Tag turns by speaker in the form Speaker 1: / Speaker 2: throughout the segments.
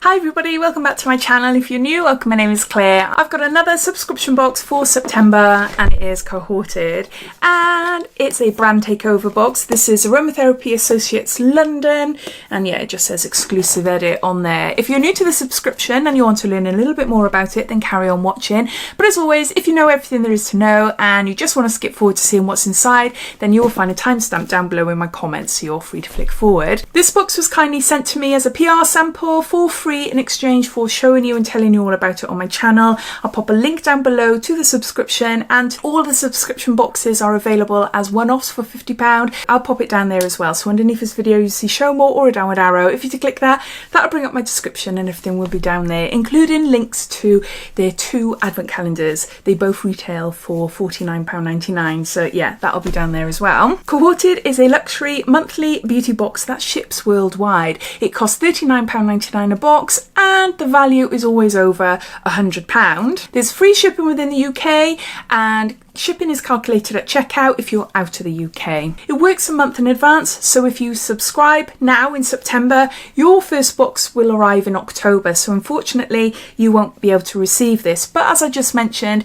Speaker 1: Hi everybody, welcome back to my channel. If you're new, welcome, my name is Claire. I've got another subscription box for September and it is Cohorted and it's a brand takeover box. This is Aromatherapy Associates London and yeah, it just says exclusive edit on there. If you're new to the subscription and you want to learn a little bit more about it, then carry on watching. But as always, if you know everything there is to know and you just want to skip forward to seeing what's inside, then you will find a timestamp down below in my comments, so you're free to flick forward. This box was kindly sent to me as a PR sample for free in exchange for showing you and telling you all about it on my channel. I'll pop a link down below to the subscription, and all the subscription boxes are available as one-offs for £50. I'll pop it down there as well. So underneath this video you see show more or a downward arrow. If you click that, that'll bring up my description and everything will be down there, including links to their 2 advent calendars. They both retail for £49.99, so yeah, that'll be down there as well. Cohorted is a luxury monthly beauty box that ships worldwide. It costs £39.99 a box and the value is always over £100. There's free shipping within the UK and shipping is calculated at checkout if you're out of the UK. It works a month in advance, so if you subscribe now in September, your first box will arrive in October. So unfortunately, you won't be able to receive this. But as I just mentioned,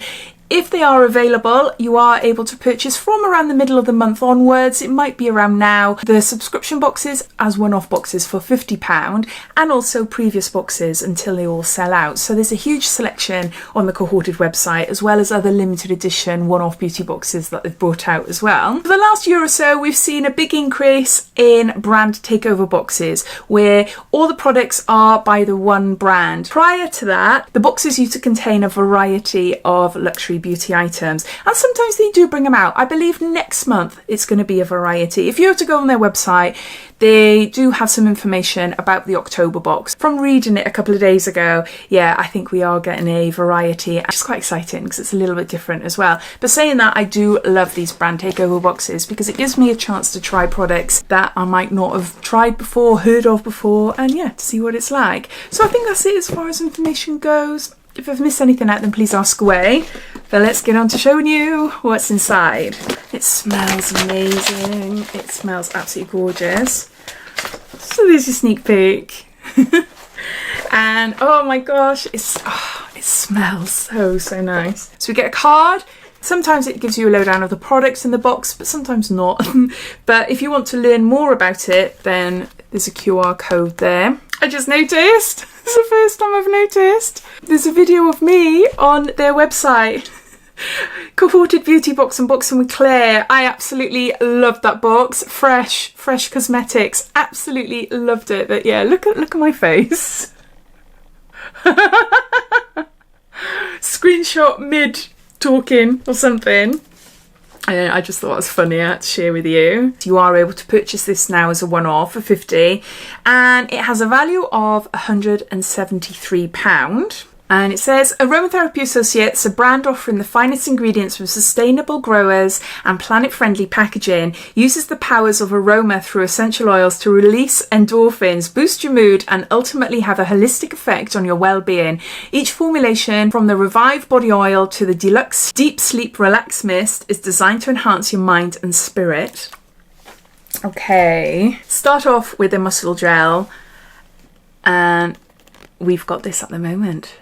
Speaker 1: if they are available, you are able to purchase from around the middle of the month onwards. It might be around now. The subscription boxes as one-off boxes for £50 and also previous boxes until they all sell out. So there's a huge selection on the Cohorted website, as well as other limited edition one-off beauty boxes that they've brought out as well. For the last year or so, we've seen a big increase in brand takeover boxes where all the products are by the one brand. Prior to that, the boxes used to contain a variety of luxury beauty items, and sometimes they do bring them out. I believe next month it's going to be a variety. If you were to go on their website, they do have some information about the October box. From reading it a couple of days ago, yeah, I think we are getting a variety. It's quite exciting because it's a little bit different as well. But saying that, I do love these brand takeover boxes because it gives me a chance to try products that I might not have tried before, heard of before, and yeah, to see what it's like. So I think that's it as far as information goes. If I've missed anything out, then please ask away. But let's get on to showing you what's inside. It smells amazing. It smells absolutely gorgeous. So there's your sneak peek. And oh my gosh, it smells so nice. So we get a card. Sometimes it gives you a lowdown of the products in the box, but sometimes not. But if you want to learn more about it, then there's a QR code there. I just noticed. It's the first time I've noticed. There's a video of me on their website. Cohorted Beauty Box Unboxing with Claire. I absolutely loved that box. Fresh cosmetics. Absolutely loved it. But yeah, look at my face. Screenshot mid talking or something. I just thought it was funny. I had to share with you. You are able to purchase this now as a one-off for £50 and it has a value of £173. And it says, Aromatherapy Associates, a brand offering the finest ingredients from sustainable growers and planet-friendly packaging, uses the powers of aroma through essential oils to release endorphins, boost your mood, and ultimately have a holistic effect on your well-being. Each formulation, from the Revive Body Oil to the Deluxe Deep Sleep Relax Mist, is designed to enhance your mind and spirit. Okay, start off with a muscle gel, and we've got this at the moment.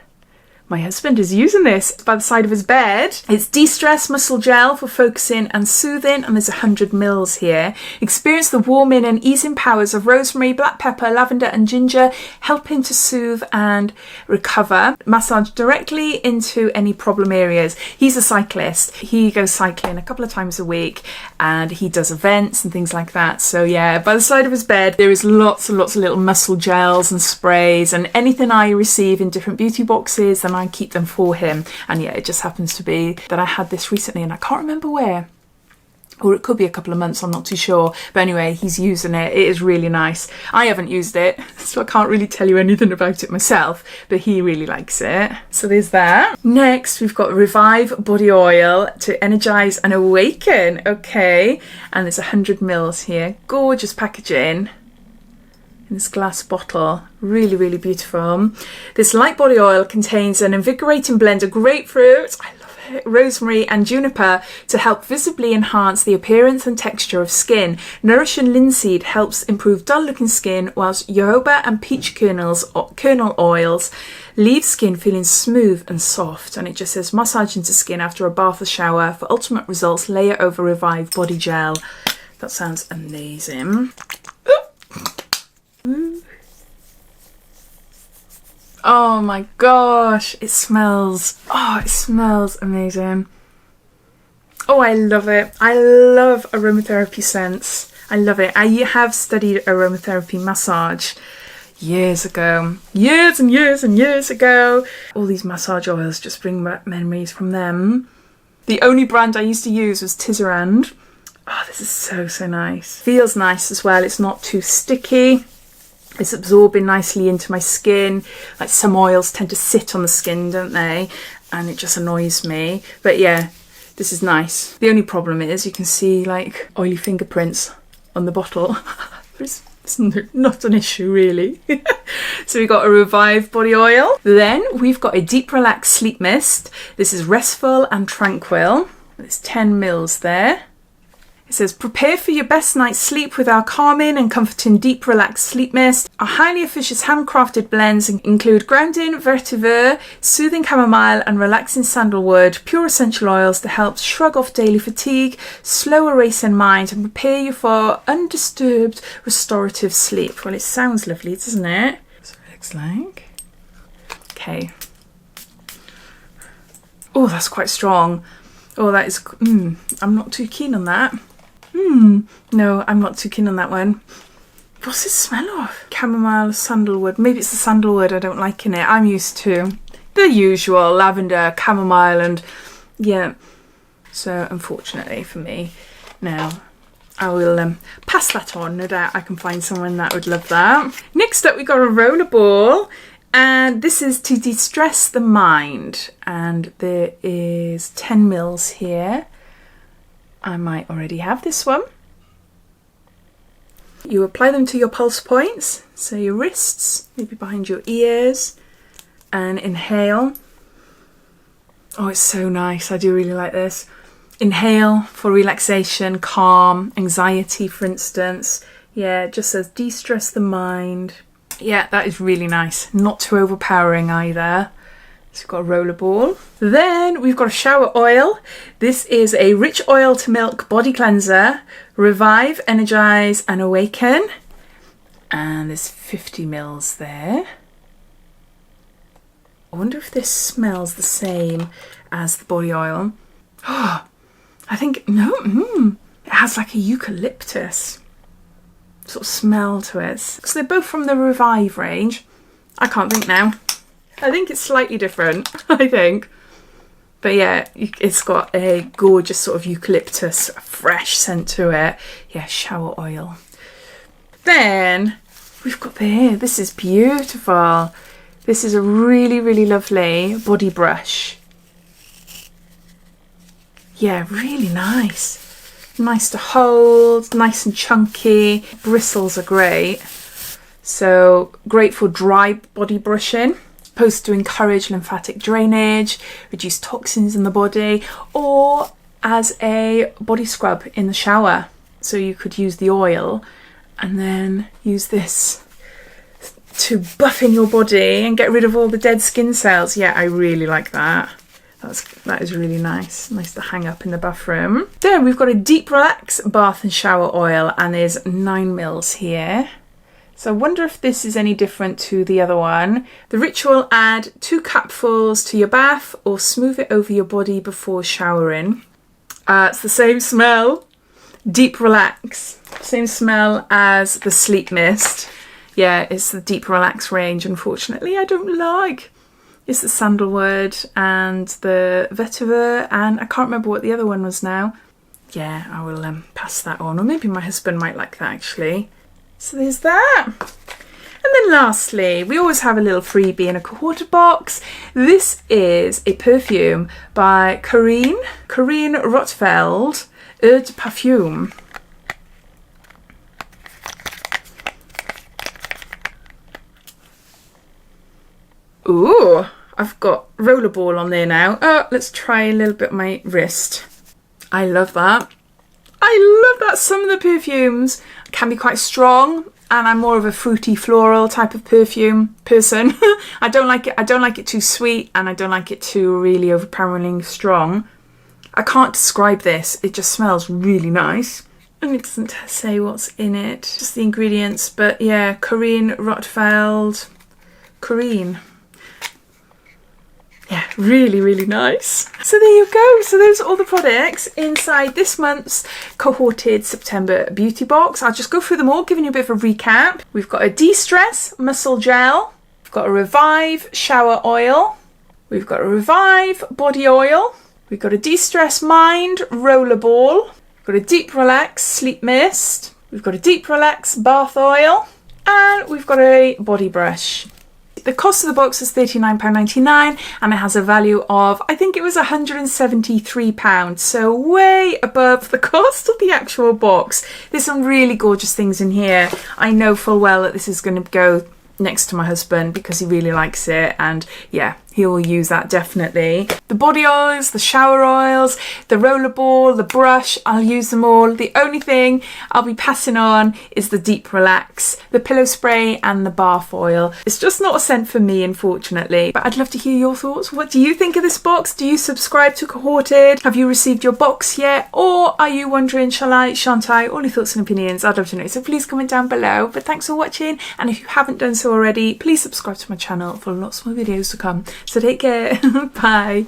Speaker 1: My husband is using this by the side of his bed. It's De-Stress Muscle Gel for focusing and soothing, and there's 100 mils here. Experience the warming and easing powers of rosemary, black pepper, lavender and ginger, helping to soothe and recover. Massage directly into any problem areas. He's a cyclist. He goes cycling a couple of times a week and he does events and things like that. So yeah, by the side of his bed there is lots and lots of little muscle gels and sprays, and anything I receive in different beauty boxes, then I keep them for him. And yeah, it just happens to be that I had this recently and I can't remember where, or it could be a couple of months, I'm not too sure. But anyway, he's using it. It is really nice. I haven't used it, so I can't really tell you anything about it myself, but he really likes it. So there's that. Next, we've got Revive Body Oil to energize and awaken. Okay, and there's 100 mils here. Gorgeous packaging. In this glass bottle, really beautiful. This light body oil contains an invigorating blend of grapefruit, I love rosemary and juniper to help visibly enhance the appearance and texture of skin. Nourishing linseed helps improve dull-looking skin, whilst jojoba and peach kernel oils leave skin feeling smooth and soft. And it just says massage into skin after a bath or shower. For ultimate results, layer over Revive body gel. That sounds amazing. Ooh. Oh my gosh, it smells. Oh, it smells amazing. Oh, I love it. I love aromatherapy scents. I love it. I have studied aromatherapy massage years ago. Years and years and years ago. All these massage oils just bring back memories from them. The only brand I used to use was Tisserand. Oh, this is so, so nice. Feels nice as well. It's not too sticky. It's absorbing nicely into my skin. Like some oils tend to sit on the skin, don't they? And it just annoys me. But yeah, this is nice. The only problem is you can see like oily fingerprints on the bottle. It's not an issue really. So we've got a Revive body oil. Then we've got a Deep Relax Sleep Mist. This is restful and tranquil. There's 10 mils there. It says, prepare for your best night's sleep with our calming and comforting Deep Relax Sleep Mist. Our highly efficient handcrafted blends include grounding vetiver, soothing chamomile and relaxing sandalwood, pure essential oils to help shrug off daily fatigue, slow a racing mind and prepare you for undisturbed restorative sleep. Well, it sounds lovely, doesn't it? That's what it looks like. Okay. Oh, that's quite strong. Oh, that is... I'm not too keen on that. No, I'm not too keen on that one. What's it smell of? Chamomile, sandalwood. Maybe it's the sandalwood I don't like in it. I'm used to the usual lavender, chamomile and yeah. So unfortunately for me, now I will pass that on. No doubt I can find someone that would love that. Next up we got a Rollerball. And this is to de-stress the mind. And there is 10 mils here. I might already have this one. You apply them to your pulse points, so your wrists, maybe behind your ears, and inhale. Oh, it's so nice. I do really like this. Inhale for relaxation, calm, anxiety, for instance. Yeah, it just says de-stress the mind. Yeah, that is really nice. Not too overpowering either. So we've got a Rollerball. Then we've got a shower oil. This is a rich oil to milk body cleanser. Revive, energize and awaken. And there's 50 mils there. I wonder if this smells the same as the body oil. Oh, I think, no, it has like a eucalyptus sort of smell to it. So they're both from the Revive range. I can't think now. I think it's slightly different, I think. But yeah, it's got a gorgeous sort of eucalyptus, fresh scent to it. Yeah, shower oil. Then we've got here, this is beautiful. This is a really, really lovely body brush. Yeah, really nice. Nice to hold, nice and chunky. Bristles are great. So great for dry body brushing. Supposed to encourage lymphatic drainage, reduce toxins in the body, or as a body scrub in the shower. So you could use the oil and then use this to buff in your body and get rid of all the dead skin cells. Yeah, I really like that. That is really nice. Nice to hang up in the bathroom. Then we've got a Deep Relax bath and shower oil, and there's 9 mils here. So I wonder if this is any different to the other one. The Ritual, add 2 cupfuls to your bath or smooth it over your body before showering. It's the same smell. Deep Relax. Same smell as the Sleep Mist. Yeah, it's the Deep Relax range, unfortunately, I don't like. It's the sandalwood and the vetiver, and I can't remember what the other one was now. Yeah, I will pass that on, or maybe my husband might like that actually. So there's that. And then lastly, we always have a little freebie in a Cohorted box. This is a perfume by Corinne Rotfeld, Eau de Perfume. Ooh, I've got Rollerball on there now. Oh, let's try a little bit on my wrist. I love that. I love that. Some of the perfumes can be quite strong, and I'm more of a fruity floral type of perfume person. I don't like it too sweet, and I don't like it too really overpoweringly strong. I can't describe this. It just smells really nice. And it doesn't say what's in it, just the ingredients. But yeah, Corinne Rotfeld. Corinne. Yeah, really, really nice. So there you go. So those are all the products inside this month's Cohorted September Beauty Box. I'll just go through them all, giving you a bit of a recap. We've got a De-Stress Muscle Gel. We've got a Revive Shower Oil. We've got a Revive Body Oil. We've got a De-Stress Mind Rollerball. We've got a Deep Relax Sleep Mist. We've got a Deep Relax Bath Oil. And we've got a body brush. The cost of the box is £39.99 and it has a value of, I think it was £173, so way above the cost of the actual box. There's some really gorgeous things in here. I know full well that this is going to go next to my husband because he really likes it, and yeah, he will use that definitely. The body oils, the shower oils, the rollerball, the brush, I'll use them all. The only thing I'll be passing on is the Deep Relax, the pillow spray and the bath oil. It's just not a scent for me, unfortunately, but I'd love to hear your thoughts. What do you think of this box? Do you subscribe to Cohorted? Have you received your box yet? Or are you wondering, shall I, shan't I? All your thoughts and opinions, I'd love to know. So please comment down below. But thanks for watching, and if you haven't done so already, please subscribe to my channel for lots more videos to come. So take care. Bye.